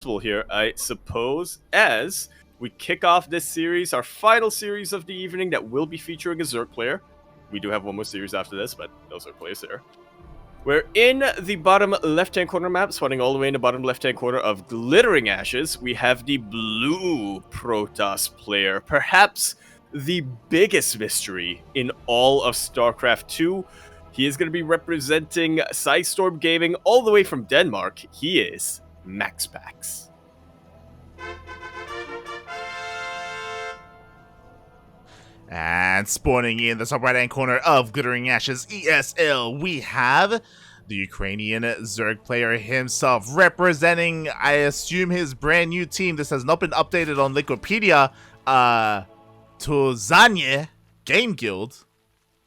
here, I suppose, as we kick off this series, our final series of the evening that will be featuring a Zerg player. We do have one more series after this, but no Zerg players there. We're in the bottom left-hand corner map, spawning all the way in the bottom left-hand corner of Glittering Ashes. We have the blue Protoss player, perhaps the biggest mystery in all of StarCraft 2. He is going to be representing Sidestorm Gaming all the way from Denmark. He is MaxPax. And spawning in the top right-hand corner of Glittering Ashes ESL, we have the Ukrainian Zerg player himself, representing, I assume, his brand new team. This has not been updated on Wikipedia. Tozanye Game Guild.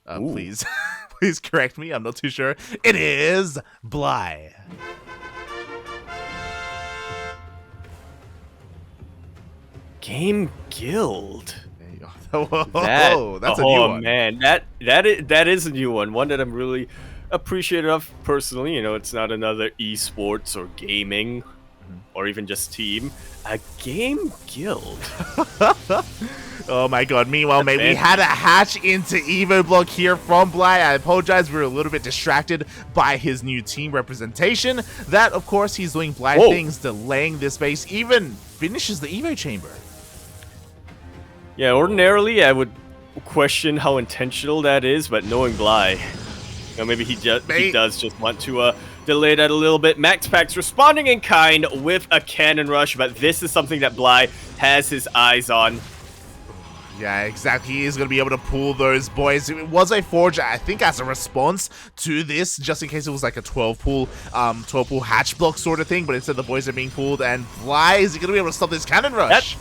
Please, please correct me. I'm not too sure. It is Bly. Game Guild. Whoa, that's a new one. Oh man, that is a new one that I'm really appreciative of personally. You know, it's not another esports or gaming or even just team. A Game Guild. Oh my god, meanwhile, mate, we had a hatch into Evo block here from Bly. I apologize, we were a little bit distracted by his new team representation. That, of course, he's doing Bly things, delaying this base, even finishes the Evo chamber. Yeah, ordinarily I would question how intentional that is, but knowing Bly, you know, maybe he does just want to delay that a little bit. MaxPax responding in kind with a cannon rush, but this is something that Bly has his eyes on. Yeah, exactly. He is going to be able to pull those boys. It was a forge, I think, as a response to this, just in case it was like a 12 pool hatch block sort of thing, but instead the boys are being pulled, and Bly, is he going to be able to stop this cannon rush?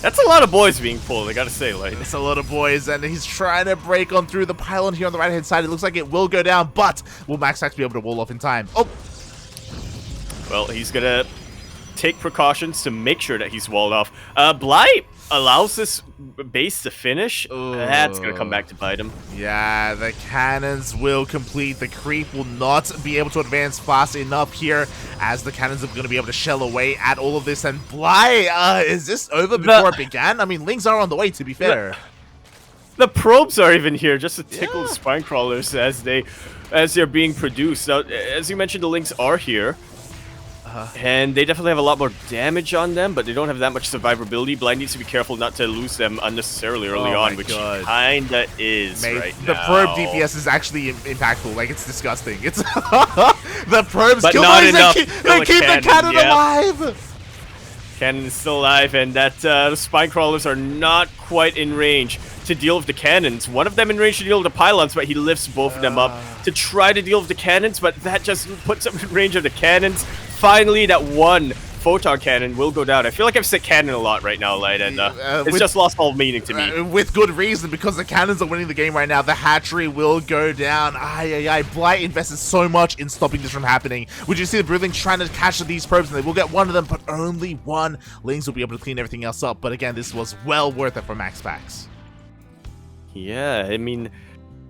That's a lot of boys being pulled, I gotta say. It's a lot of boys, and he's trying to break on through the pylon here on the right-hand side. It looks like it will go down, but will MaxPax be able to wall off in time? Oh! Well, he's gonna take precautions to make sure that he's walled off. Bly allows this base to finish. That's gonna come back to bite him. Yeah, the cannons will complete. The creep will not be able to advance fast enough here, as the cannons are going to be able to shell away at all of this. And Bly, is this over before it began? I mean, Lings are on the way, to be fair. The probes are even here just to tickle the spine crawlers as they're being produced. Now, as you mentioned, the Lings are here. And they definitely have a lot more damage on them, but they don't have that much survivability. Bly needs to be careful not to lose them unnecessarily early on, which kinda is right now. The probe DPS is actually impactful. Like, it's disgusting. It's the probes but kill not those. enough. They keep the cannon alive. Cannon is still alive, and the spine crawlers are not quite in range to deal with the cannons. One of them in range to deal with the pylons, but he lifts both of them up to try to deal with the cannons, but that just puts him in range of the cannons. Finally, that one photon cannon will go down. I feel like I've said cannon a lot right now, Light, and it's just lost all meaning to me. With good reason, because the cannons are winning the game right now. The hatchery will go down. Bly invested so much in stopping this from happening. Would you see the Broodlings trying to catch these probes, and they will get one of them, but only one. Lings will be able to clean everything else up, but again, this was well worth it for MaxPax. Yeah, I mean,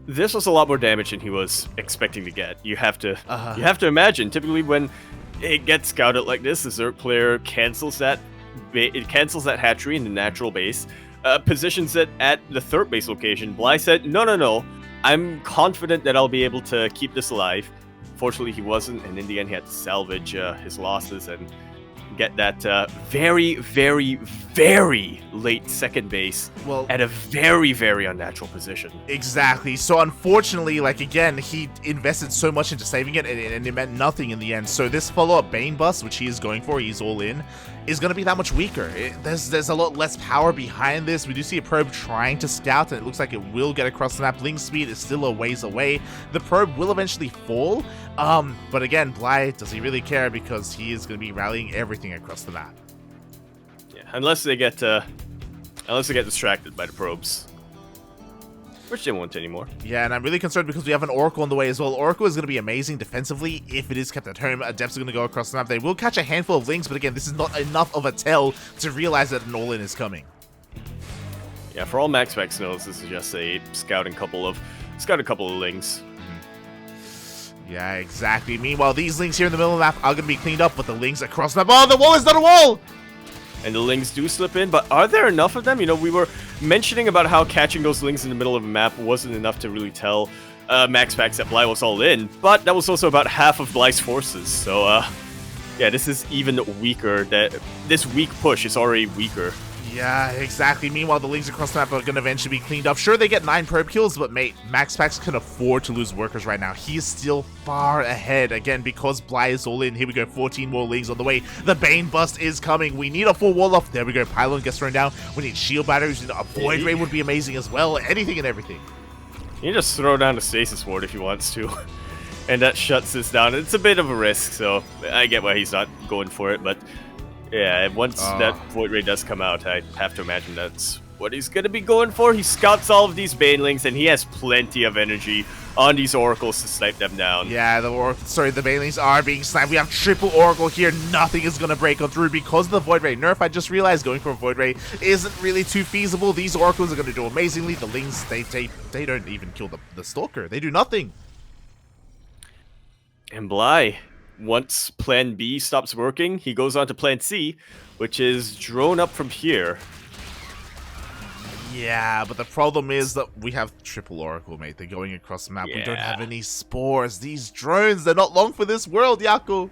this was a lot more damage than he was expecting to get. You have to imagine, typically when it gets scouted like this, the Zerg player cancels that hatchery in the natural base, positions it at the third base location. Bly said, no, I'm confident that I'll be able to keep this alive. Fortunately, he wasn't, and in the end, he had to salvage his losses and get that very, very, very late second base at a very, very unnatural position. Exactly. So unfortunately, like, again, he invested so much into saving it, and it meant nothing in the end. So this follow-up Bane bust, which he is going for, he's all in, is going to be that much weaker. There's a lot less power behind this. We do see a probe trying to scout, and it looks like it will get across the map. Link speed is still a ways away. The probe will eventually fall, but again, Bly, does he really care? Because he is going to be rallying everything across the map. Yeah, unless they get distracted by the probes, which they won't anymore. Yeah, and I'm really concerned because we have an Oracle on the way as well. Oracle is going to be amazing defensively if it is kept at home. Adepts are going to go across the map. They will catch a handful of Lings, but again, this is not enough of a tell to realize that an all-in is coming. Yeah, for all MaxPax knows, this is just a scouting couple of Lings. Yeah, exactly. Meanwhile, these Lings here in the middle of the map are going to be cleaned up, but the Lings across the map... Oh, the wall is not a wall! And the Lings do slip in, but are there enough of them? You know, we were mentioning about how catching those Lings in the middle of a map wasn't enough to really tell MaxPax that Bly was all in, but that was also about half of Bly's forces, so yeah, this is even weaker. This weak push is already weaker. Yeah, exactly. Meanwhile, the Lings across the map are going to eventually be cleaned up. Sure, they get 9 probe kills, but mate, MaxPax can afford to lose workers right now. He is still far ahead. Again, because Bly is all in. Here we go, 14 more Lings on the way. The Bane Bust is coming. We need a full wall off. There we go, Pylon gets thrown down. We need shield batteries. A Void Ray would be amazing as well. Anything and everything. You just throw down a Stasis Ward if he wants to. And that shuts this down. It's a bit of a risk, so I get why he's not going for it, but yeah, once that Void Ray does come out, I have to imagine that's what he's going to be going for. He scouts all of these Banelings, and he has plenty of energy on these Oracles to snipe them down. Yeah, the Banelings are being sniped. We have triple Oracle here. Nothing is going to break on through because of the Void Ray nerf. I just realized going for a Void Ray isn't really too feasible. These Oracles are going to do amazingly. The Lings, they don't even kill the Stalker. They do nothing. And Bly, once Plan B stops working, he goes on to Plan C, which is drone up from here. Yeah, but the problem is that we have triple Oracle, mate. They're going across the map. Yeah. We don't have any spores. These drones, they're not long for this world, Yaku.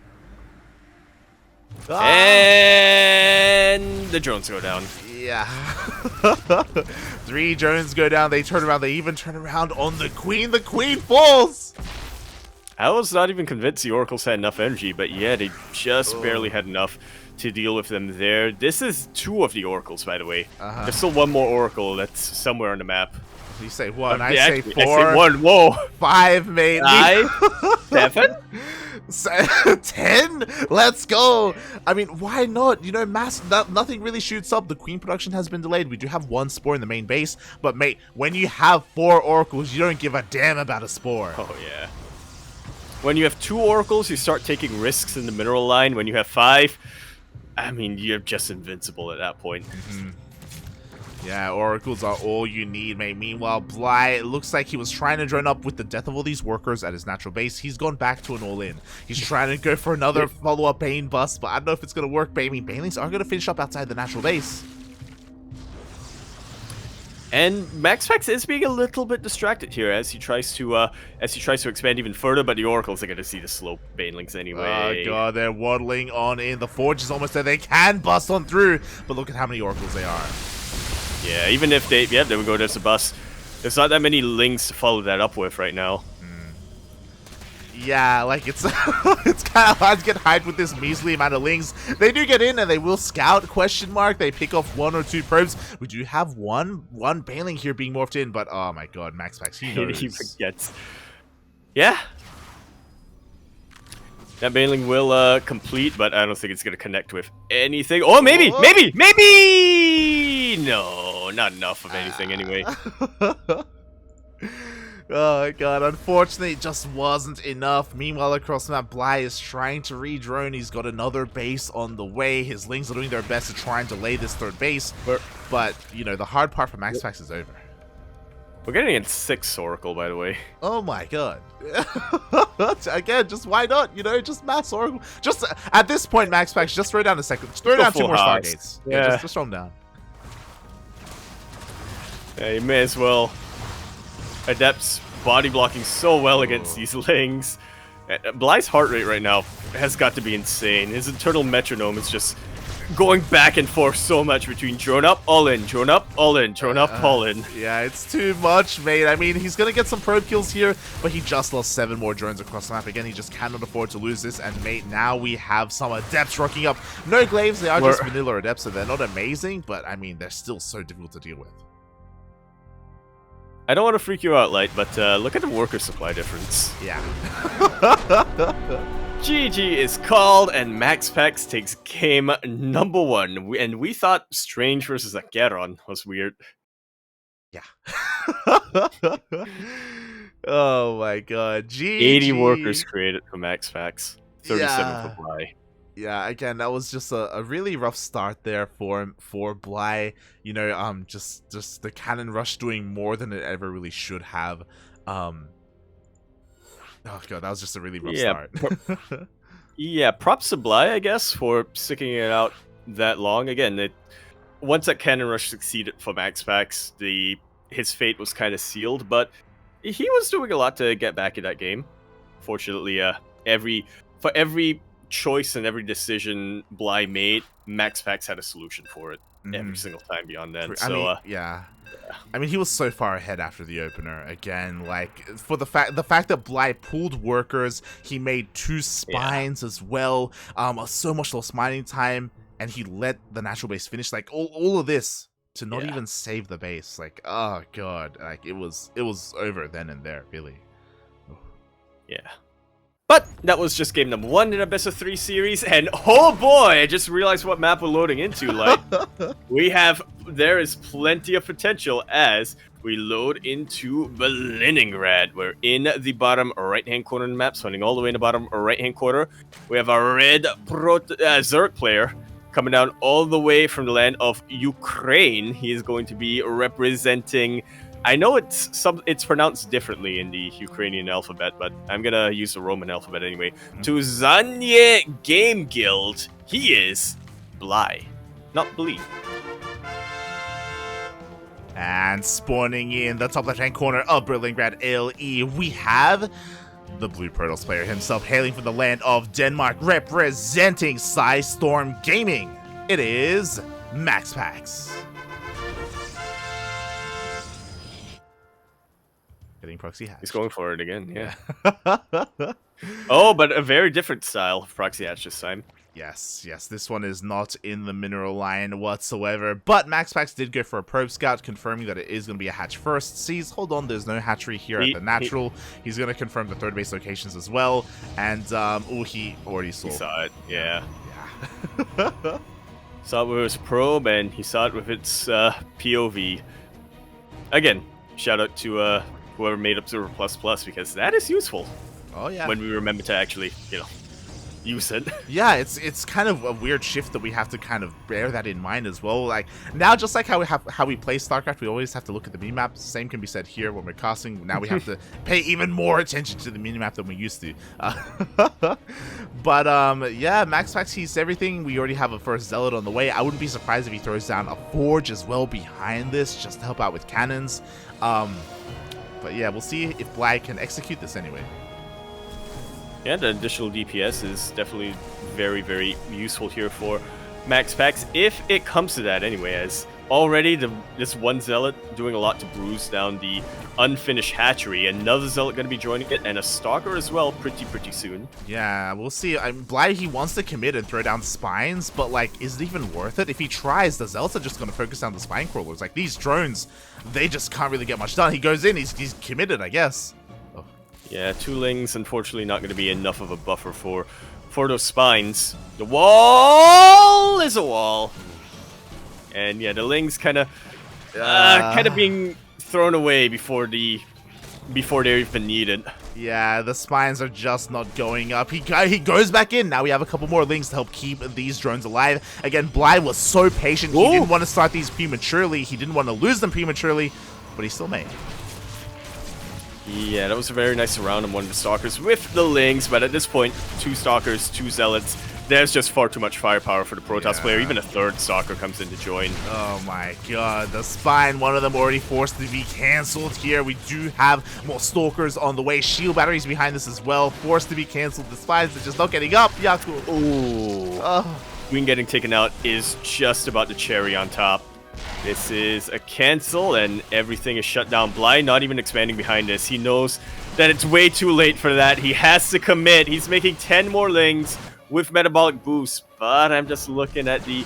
And the drones go down. Yeah. 3 drones go down. They turn around. They even turn around on the Queen. The Queen falls. I was not even convinced the Oracles had enough energy, but yeah, they just barely had enough to deal with them there. This is 2 of the Oracles, by the way. There's still 1 more Oracle that's somewhere on the map. You say 1, I Yeah, say actually, 4. I say 1, whoa. 5, mate. 5, 7? 10? Let's go. I mean, why not? You know, nothing really shoots up. The Queen production has been delayed. We do have 1 spore in the main base, but mate, when you have 4 Oracles, you don't give a damn about a spore. Oh, yeah. When you have 2 Oracles, you start taking risks in the mineral line. When you have 5, I mean, you're just invincible at that point. Yeah, Oracles are all you need, mate. Meanwhile, Bly, it looks like he was trying to drone up with the death of all these workers at his natural base. He's gone back to an all-in. He's trying to go for another follow-up Bane bust, but I don't know if it's going to work, baby. Banelings are going to finish up outside the natural base. And MaxPax is being a little bit distracted here as he tries to expand even further, but the Oracles are going to see the slope Banelings anyway. Oh god, they're waddling on in. The Forge is almost there. They can bust on through, but look at how many Oracles they are. Yeah, even if they... Yeah, there we go, there's a bust. There's not that many Lings to follow that up with right now. Yeah, like it's it's kind of hard to get hyped with this measly amount of Lings. They do get in and they will scout, question mark. They pick off 1 or 2 probes. We do have one Baneling here being morphed in, but oh my god, MaxPax, he knows. He forgets. Yeah. That Baneling will complete, but I don't think it's going to connect with anything. Oh, maybe! Oh. Maybe! No, not enough of anything anyway. Oh my god, unfortunately it just wasn't enough. Meanwhile, across the map, Bly is trying to re-drone. He's got another base on the way. His Lings are doing their best to try and delay this 3rd base. But you know, the hard part for MaxPax is over. We're getting in 6 Oracle, by the way. Oh my god. Again, just why not? You know, just mass Oracle. Just at this point, MaxPax, just throw down a second. Just throw down 2 more Stargates. Yeah. Just throw them down. Yeah, you may as well. Adept's body blocking so well against these Lings. Bly's heart rate right now has got to be insane. His internal metronome is just going back and forth so much between drone up, all in, drone up, all in, drone up, all in. Yeah, it's too much, mate. I mean, he's going to get some probe kills here, but he just lost 7 more drones across the map. Again, he just cannot afford to lose this. And, mate, now we have some Adepts rocking up. No Glaives, they are just vanilla Adepts, so they're not amazing, but, I mean, they're still so difficult to deal with. I don't want to freak you out, Light, but look at the worker supply difference. Yeah. GG is called, and MaxPax takes game number 1. And we thought Strange versus Acheron was weird. Yeah. Oh my god. GG. 80 workers created for MaxPax. 37 for Bly. Yeah, again, that was just a really rough start there for Bly. You know, just the cannon rush doing more than it ever really should have. Oh god, that was just a really rough Yeah, start. yeah, props to Bly, I guess, for sticking it out that long. Again, once that cannon rush succeeded for MaxPax, his fate was kind of sealed, but he was doing a lot to get back in that game. Fortunately, for every choice and every decision Bly made, MaxPax had a solution for it every single time beyond that. I mean, yeah. I mean, he was so far ahead after the opener. Again, like for the fact that Bly pulled workers, he made 2 spines as well. So much lost mining time, and he let the natural base finish. Like all of this to not even save the base. Like, oh god, like it was over then and there, really. Yeah. But that was just game number 1 in a best of 3 series, and oh boy, I just realized what map we're loading into. Like, there is plenty of potential as we load into Leningrad. We're in the bottom right-hand corner of the map, swinging all the way in the bottom right-hand corner. We have a red Zerg player coming down all the way from the land of Ukraine. He is going to be representing... I know it's pronounced differently in the Ukrainian alphabet, but I'm gonna use the Roman alphabet anyway. To Zanye Game Guild, he is Bly, not Blee. And spawning in the top left-hand corner of Berlingrad LE, we have the Blue Protoss player himself, hailing from the land of Denmark, representing Storm Gaming. It is MaxPax. Getting proxy hatch. He's going for it again, yeah. Oh, but a very different style of proxy hatch this time. Yes, this one is not in the mineral line whatsoever, but MaxPax did go for a probe scout, confirming that it is going to be a hatch first. Sees, hold on, there's no hatchery here at the natural. He's going to confirm the 3rd base locations as well, and, he already saw. He saw it, yeah. Saw it with his probe, and he saw it with its POV. Again, shout out to whoever made Observer++, because that is useful. Oh yeah. When we remember to actually, use it. Yeah, it's kind of a weird shift that we have to kind of bear that in mind as well. Like now, just like how we play StarCraft, we always have to look at the minimap. Same can be said here when we're casting. Now we have to pay even more attention to the minimap than we used to. But yeah, MaxPax, he's everything. We already have a first Zealot on the way. I wouldn't be surprised if he throws down a Forge as well behind this, just to help out with cannons. But yeah, we'll see if Bly can execute this anyway. Yeah, the additional DPS is definitely very, very useful here for MaxPax, if it comes to that anyway, as already this one Zealot doing a lot to bruise down the unfinished hatchery. Another Zealot going to be joining it, and a Stalker as well pretty soon. Yeah, we'll see. Bly, he wants to commit and throw down spines, but like, is it even worth it? If he tries, the Zealots are just going to focus on the spine crawlers. Like, these drones, they just can't really get much done. He goes in, he's committed, I guess. Oh. Yeah, 2 Lings, unfortunately not going to be enough of a buffer for those spines. The wall is a wall. And yeah, the Lings kind of being thrown away before they're even needed. Yeah, the spines are just not going up. He goes back in. Now we have a couple more Lings to help keep these drones alive. Again, Bly was so patient. He didn't want to start these prematurely. He didn't want to lose them prematurely, but he still made. Yeah, that was a very nice round on one of the Stalkers with the Lings, but at this point, 2 Stalkers, 2 Zealots. There's just far too much firepower for the Protoss player. Even a 3rd Stalker comes in to join. Oh my god, the spine, one of them already forced to be cancelled here. We do have more Stalkers on the way. Shield batteries behind this as well. Forced to be cancelled. The spines are just not getting up. Yaku. Ooh. Queen getting taken out is just about the cherry on top. This is a cancel, and everything is shut down. Bly not even expanding behind this. He knows that it's way too late for that. He has to commit. He's making 10 more Lings with metabolic boost, but I'm just looking at the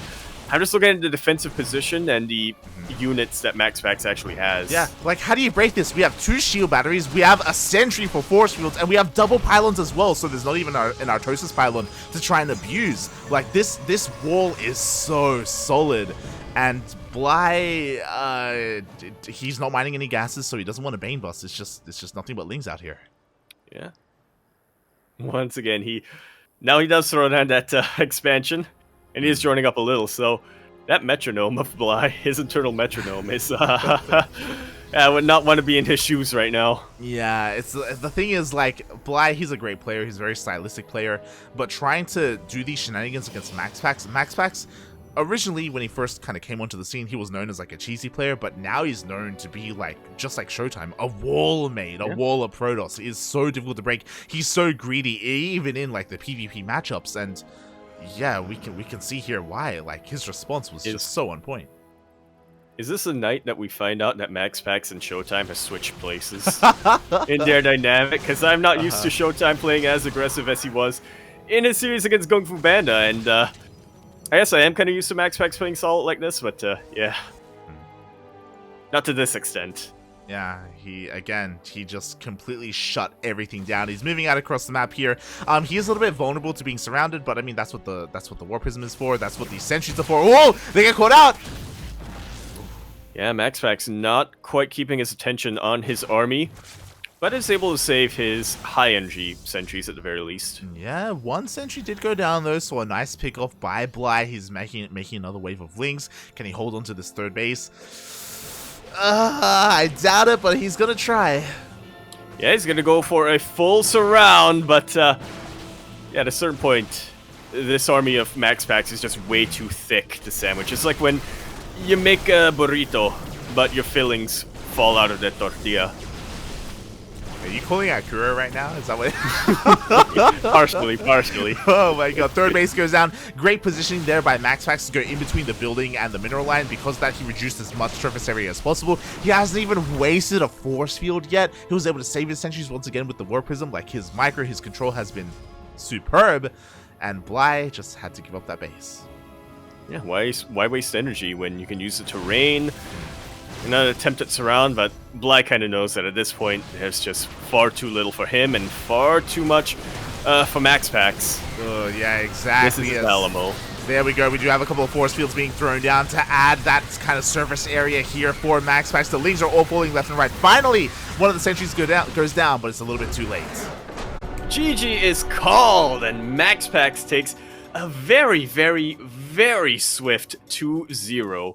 defensive position and the units that MaxPax actually has. Yeah, like, how do you break this? We have 2 shield batteries, we have a sentry for force fields, and we have double pylons as well, so there's not even an Artosis pylon to try and abuse. Like, this wall is so solid, and Bly, he's not mining any gases, so he doesn't want a Bane bust. It's just nothing but Lings out here. Yeah. Once again, now he does throw down that expansion, and he is joining up a little, so that metronome of Bly, his internal metronome, is I would not want to be in his shoes right now. Yeah, it's the thing is, like, Bly, he's a great player, he's a very stylistic player, but trying to do these shenanigans against MaxPax, originally when he first kind of came onto the scene, he was known as like a cheesy player, but now he's known to be like, just like Showtime, a wall mate, a wall of Protoss. Is so difficult to break. He's so greedy, even in like the PvP matchups, and yeah, we can see here why. Like, his response was just so on point. Is this a night that we find out that MaxPax and Showtime has switched places in their dynamic? Because I'm not used to Showtime playing as aggressive as he was in his series against Gung Fu Banda, and I guess I am kind of used to MaxPax playing solid like this, but yeah. Not to this extent. Yeah, he just completely shut everything down. He's moving out across the map here. He is a little bit vulnerable to being surrounded, but I mean that's what the War Prism is for. That's what these sentries are for. Whoa! They get caught out! Yeah, MaxPax not quite keeping his attention on his army, but is able to save his high energy sentries at the very least. Yeah, one sentry did go down though, so a nice pick off by Bly. He's making another wave of lings. Can he hold on to this third base? I doubt it, but he's gonna try. Yeah, he's gonna go for a full surround, but yeah, at a certain point, this army of MaxPax is just way too thick to sandwich. It's like when you make a burrito, but your fillings fall out of the tortilla. Are you calling out Kuro right now? Is that what? Partially. Oh my god, third base goes down. Great positioning there by MaxPax to go in between the building and the mineral line. Because of that, he reduced as much surface area as possible. He hasn't even wasted a force field yet. He was able to save his sentries once again with the War Prism. Like, his control has been superb. And Bly just had to give up that base. Yeah, why waste energy when you can use the terrain in an attempt at surround? But Bly kind of knows that at this point, there's just far too little for him and far too much for MaxPax. Oh, yeah, exactly. This is Alamo. There we go. We do have a couple of force fields being thrown down to add that kind of surface area here for MaxPax. The lings are all falling left and right. Finally, one of the sentries goes down, but it's a little bit too late. GG is called, and MaxPax takes a very, very, very swift 2-0